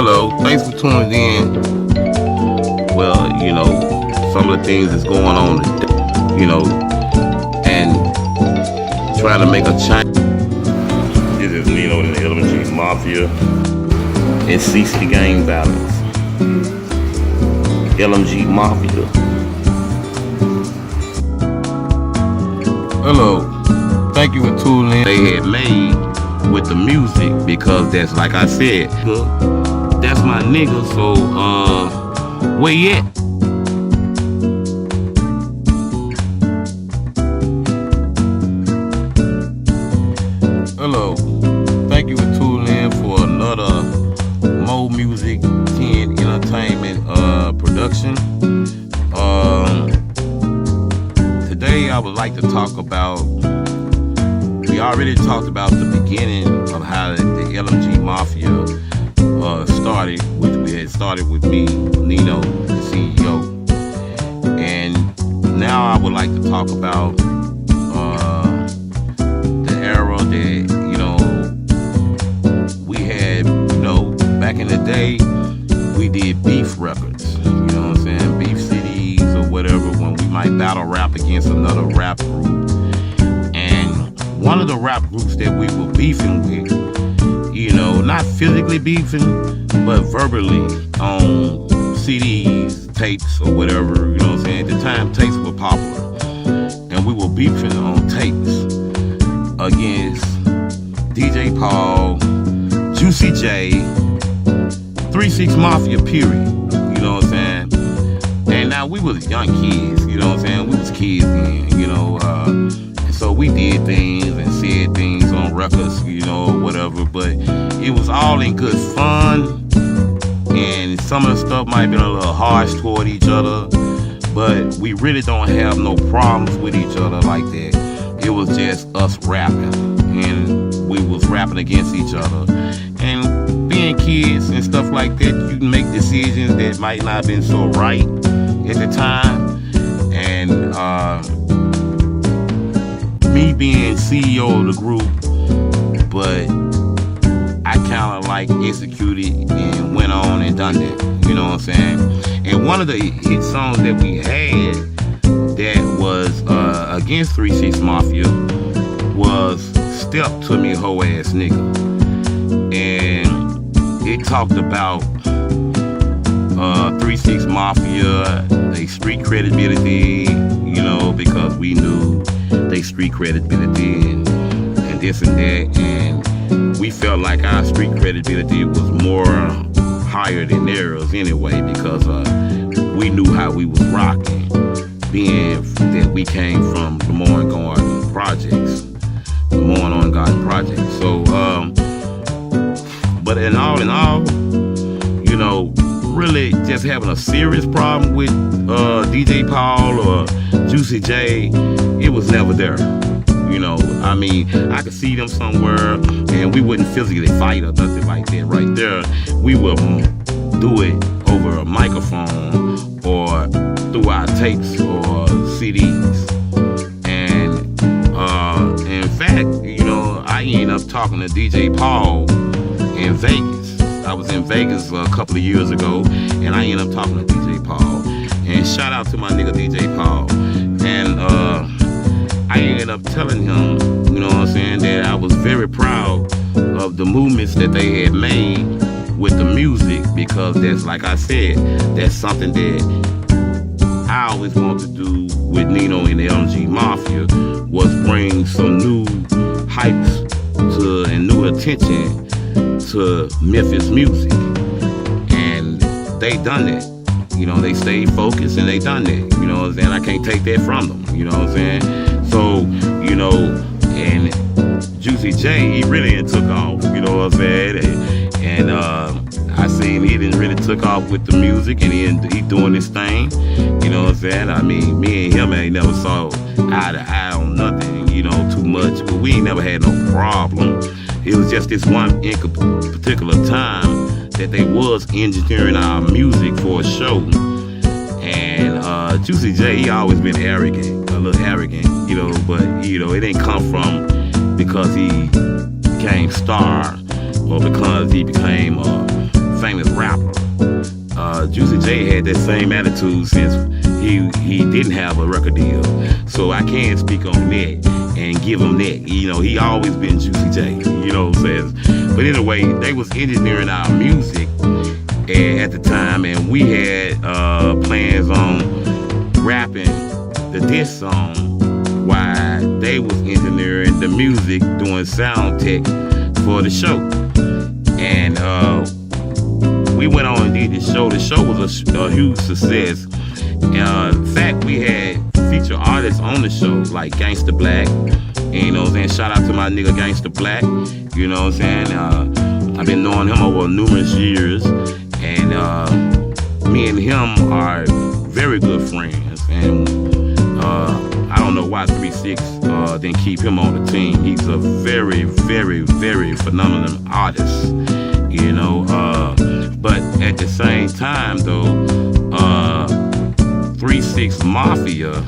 Hello, thanks for tuning in. Well, some of the things that's going on today, and trying to make a change. This is Neno and the L.M.G Mafia and cease the gang violence. L.M.G Mafia. Hello, thank you for tuning in. They had made with the music because that's, like I said, that's my nigga. So where you at? Hello, thank you for tuning in for another Mo Music 10 Entertainment production. Today I would like to talk about, we already talked about the beginning of how the L.M.G Mafia started, which we had started with me, Neno, the CEO. And now I would like to talk about the era that, we had, back in the day, we did beef records, beef CDs or whatever, when we might battle rap against another rap group. And one of the rap groups that we were beefing with, not physically beefing, but verbally on CDs, tapes, or whatever, At the time, tapes were popular. And we were beefing on tapes against DJ Paul, Juicy J, 3-6 Mafia, period. And now we was young kids, We was kids then, and so we did things and said things on records, whatever, but it was all in good fun. And some of the stuff might have been a little harsh toward each other, but we really don't have no problems with each other like that. It was just us rapping, and we was rapping against each other. And being kids and stuff like that, you can make decisions that might not have been so right at the time. And me being CEO of the group, but I kind of like executed and went on and done that, And one of the hit songs that we had that was against 3-6 Mafia was Step to Me Ho Ass Nigga. And it talked about 3-6 Mafia, they street credibility, because we knew they street credibility and this and that. And we felt like our street credibility was more higher than theirs anyway, because we knew how we was rocking, being that we came from the Moore Garden Projects. So, but in all, really just having a serious problem with DJ Paul or Juicy J, it was never there. I could see them somewhere and we wouldn't physically fight or nothing like that right there. We would do it over a microphone or through our tapes or CDs. And in fact, I ended up talking to DJ Paul in Vegas. I was in Vegas a couple of years ago, and I ended up talking to DJ Paul. And shout out to my nigga DJ Paul. And I ended up telling him, that I was very proud of the movements that they had made with the music, because that's, like I said, that's something that I always wanted to do with Neno and the L.M.G Mafia, was bring some new hypes and new attention to Memphis music. And they done that. They stayed focused and they done that. I can't take that from them. So, and Juicy J, he really took off, And I seen he didn't really took off with the music, and he doing his thing. I mean, me and him ain't never saw eye to eye on nothing, too much. But we ain't never had no problem. It was just this one particular time that they was engineering our music for a show. And Juicy J, he always been arrogant, a little arrogant, but it didn't come from because he became star or because he became famous rapper. Juicy J had that same attitude since he didn't have a record deal. So I can't speak on that and give him that. You know, he always been Juicy J. You know what I'm saying? But anyway, they was engineering our music at the time, and we had plans on rapping the diss song while they was engineering the music, doing sound tech for the show. And we went on and did the show. The show was a huge success. In fact, we had featured artists on the show like Gangsta Black. You know what I'm saying? Shout out to my nigga Gangsta Black. You know what I'm saying? I've been knowing him over numerous years. And me and him are very good friends. And I don't know why 3-6 didn't keep him on the team. He's a very, very, very phenomenal artist. You know, but at the same time though, 3-6 Mafia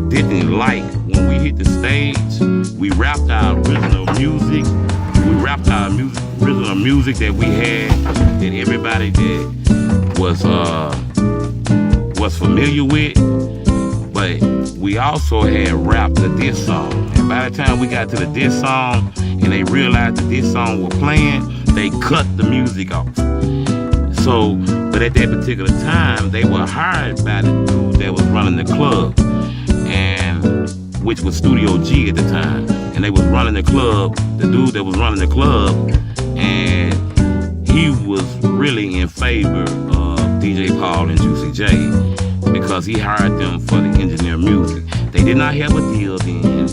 didn't like when we hit the stage. We rapped our original music. We rapped our original music that we had, that everybody that was familiar with. But we also had rapped the diss song. And by the time we got to the diss song and they realized the diss song was playing, they cut the music off. So, but at that particular time, they were hired by the dude that was running the club, and which was Studio G at the time. And they was running the club, the dude that was running the club, and he was really in favor of DJ Paul and Juicy J because he hired them for the engineer music. They did not have a deal then.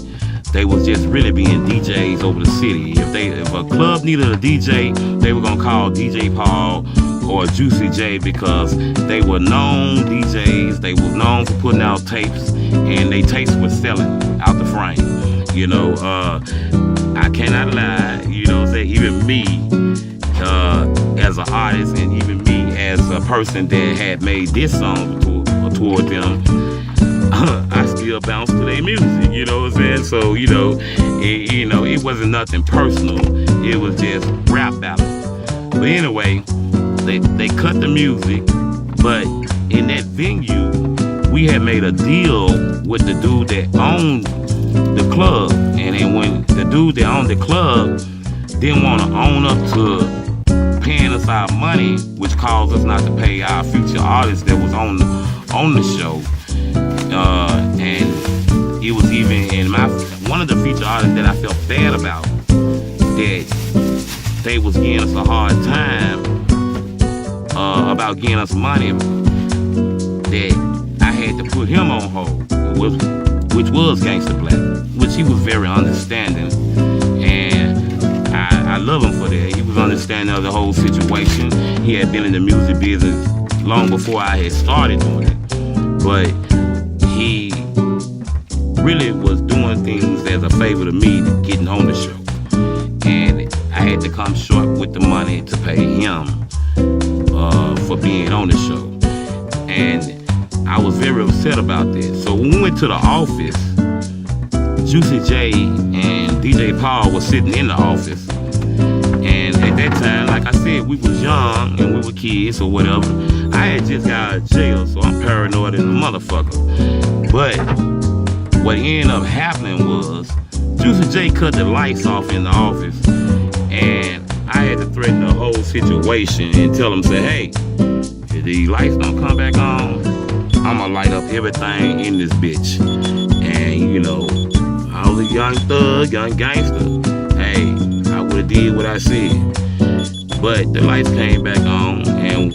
They was just really being DJs over the city. If a club needed a DJ, they were gonna call DJ Paul or Juicy J because they were known DJs. They were known for putting out tapes, and they tapes were selling out the frame. You know, I cannot lie. You know, say even me as an artist, and even me as a person that had made this song toward them, I still bounce to their music, you know what I'm saying? So, it wasn't nothing personal. It was just rap battle. But anyway, they cut the music, but in that venue, we had made a deal with the dude that owned the club. And then when the dude that owned the club didn't want to own up to paying us our money, which caused us not to pay our future artists that was on the show. And it was even in one of the feature artists that I felt bad about, that they was giving us a hard time about getting us money, that I had to put him on hold, which was Gangsta Black, which he was very understanding, and I love him for that. He was understanding of the whole situation. He had been in the music business long before I had started doing it, but he really was doing things as a favor to me to getting on the show. And I had to come short with the money to pay him for being on the show. And I was very upset about this. So when we went to the office, Juicy J and DJ Paul was sitting in the office. And at that time, like I said, we was young and we were kids or whatever. I had just got out of jail, so I'm paranoid as a motherfucker. But what ended up happening was Juicy J cut the lights off in the office, and I had to threaten the whole situation and tell him, say, hey, if these lights don't come back on, I'ma light up everything in this bitch. And I was a young thug, young gangster. Hey, I would've did what I said. But the lights came back on, and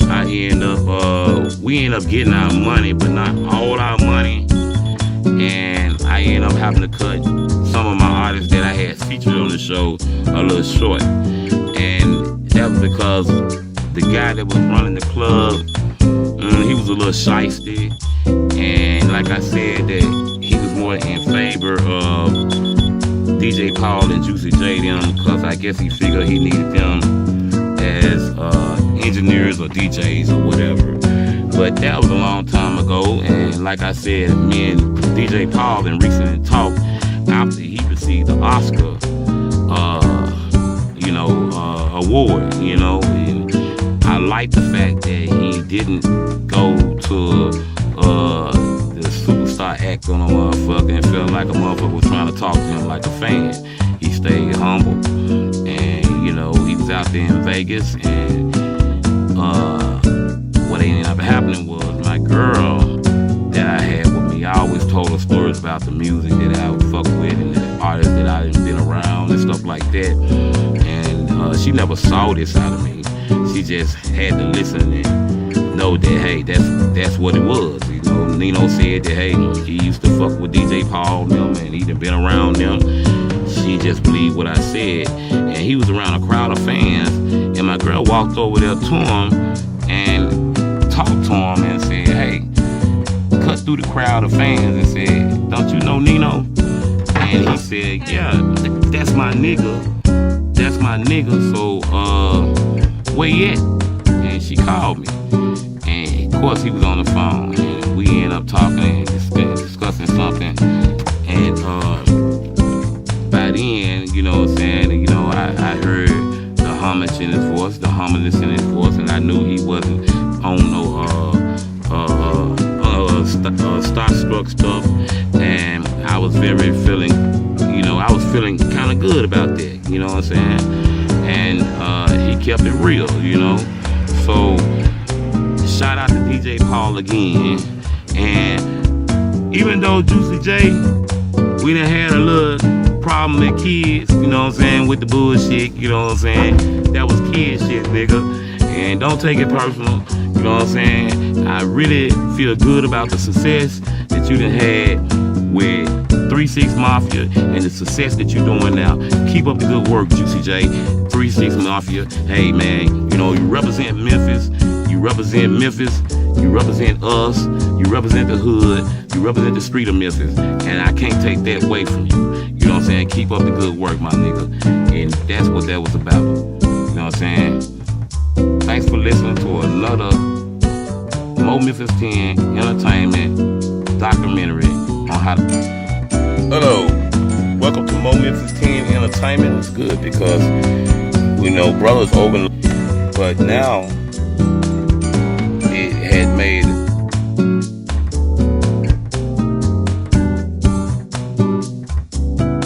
we ended up getting our money, but not all our money. And I ended up having to cut some of my artists that I had featured on the show a little short. And that was because the guy that was running the club, he was a little shysty. And like I said, that he was more in favor of DJ Paul and Juicy J them, because I guess he figured he needed them as engineers or DJs or whatever. But that was a long time ago, and like I said, me and DJ Paul been recently talked after he received the Oscar award, and I like the fact that he didn't go to the superstar act on a motherfucker and felt like a motherfucker was trying to talk to him like a fan. He stayed humble, and you know, he was out there in Vegas, and what ended up happening was my girl that I had with me, I always told her stories about the music that I would fuck with and the artists that I didn't been around and stuff like that. And she never saw this out of me. She just had to listen and know that, hey, that's what it was. You know, Neno said that, hey, he used to fuck with DJ Paul and them, and he done been around them. She just believed what I said. And he was around a crowd of fans, and my girl walked over there to him and talked to him and said, hey, cut through the crowd of fans and said, don't you know Neno? And he said, yeah, that's my nigga. That's my nigga, so where you at? And she called me. And of course he was on the phone, and we ended up talking and discussing something. And by then, you know what I'm saying, you know, I heard the homage in his voice, the humbleness in his voice, and I knew he wasn't on no starstruck stuff. And I was I was feeling kind of good about that, you know what I'm saying? And he kept it real, you know? So shout out to DJ Paul again. And even though Juicy J, we done had a little problem with kids, you know what I'm saying, with the bullshit, you know what I'm saying? That was kid shit, nigga. And don't take it personal, you know what I'm saying? I really feel good about the success that you done had with 3-6 Mafia and the success that you're doing now. Keep up the good work, Juicy J. 3-6 Mafia. Hey man, you know, you represent Memphis, you represent us, you represent the hood, you represent the street of Memphis, and I can't take that away from you. You know what I'm saying? Keep up the good work, my nigga. And that's what that was about. You know what I'm saying? Thanks for listening to another Mo Memphis 10 Entertainment documentary on how to... Hello, welcome to Mo Memphis 10 Entertainment. It's good because we know brothers over, but now it had made